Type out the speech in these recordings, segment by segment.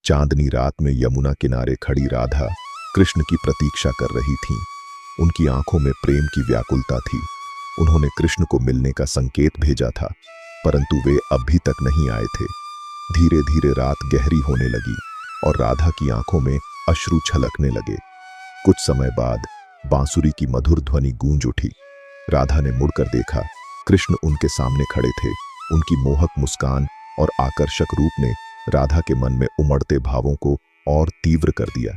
चांदनी रात में यमुना किनारे खड़ी राधा कृष्ण की प्रतीक्षा कर रही थीं। उनकी आंखों में प्रेम की व्याकुलता थी। उन्होंने कृष्ण को मिलने का संकेत भेजा था, परंतु वे अभी तक नहीं आए थे। धीरे धीरे रात गहरी होने लगी और राधा की आंखों में अश्रु छलकने लगे। कुछ समय बाद बांसुरी की मधुर ध्वनि गूंज उठी। राधा ने मुड़कर देखा। कृष्ण उनके सामने खड़े थे। उनकी मोहक मुस्कान और आकर्षक रूप ने राधा के मन में उमड़ते भावों को और तीव्र कर दिया।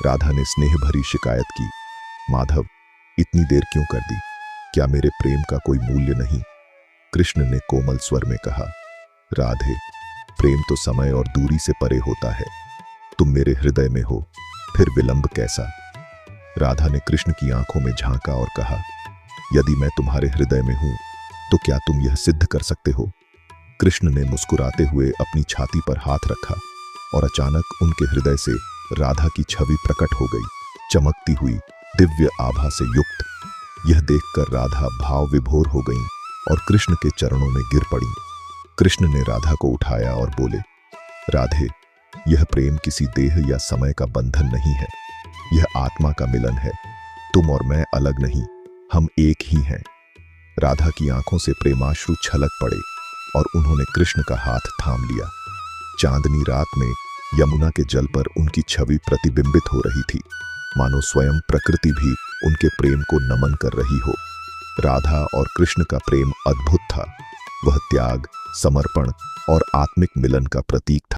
राधा ने स्नेह भरी शिकायत की, माधव, इतनी देर क्यों कर दी? क्या मेरे प्रेम का कोई मूल्य नहीं? कृष्ण ने कोमल स्वर में कहा, राधे, प्रेम तो समय और दूरी से परे होता है। तुम मेरे हृदय में हो, फिर विलंब कैसा? राधा ने कृष्ण की आंखों में झांका और कहा, यदि मैं तुम्हारे हृदय में हूं तो क्या तुम यह सिद्ध कर सकते हो? कृष्ण ने मुस्कुराते हुए अपनी छाती पर हाथ रखा और अचानक उनके हृदय से राधा की छवि प्रकट हो गई, चमकती हुई, दिव्य आभा से युक्त। यह देखकर राधा भाव विभोर हो गईं और कृष्ण के चरणों में गिर पड़ीं। कृष्ण ने राधा को उठाया और बोले, राधे, यह प्रेम किसी देह या समय का बंधन नहीं है, यह आत्मा का मिलन है। तुम और मैं अलग नहीं, हम एक ही हैं। राधा की आंखों से प्रेमाश्रु छलक पड़े और उन्होंने कृष्ण का हाथ थाम लिया। चांदनी रात में यमुना के जल पर उनकी छवि प्रतिबिंबित हो रही थी, मानो स्वयं प्रकृति भी उनके प्रेम को नमन कर रही हो। राधा और कृष्ण का प्रेम अद्भुत था। वह त्याग, समर्पण और आत्मिक मिलन का प्रतीक था।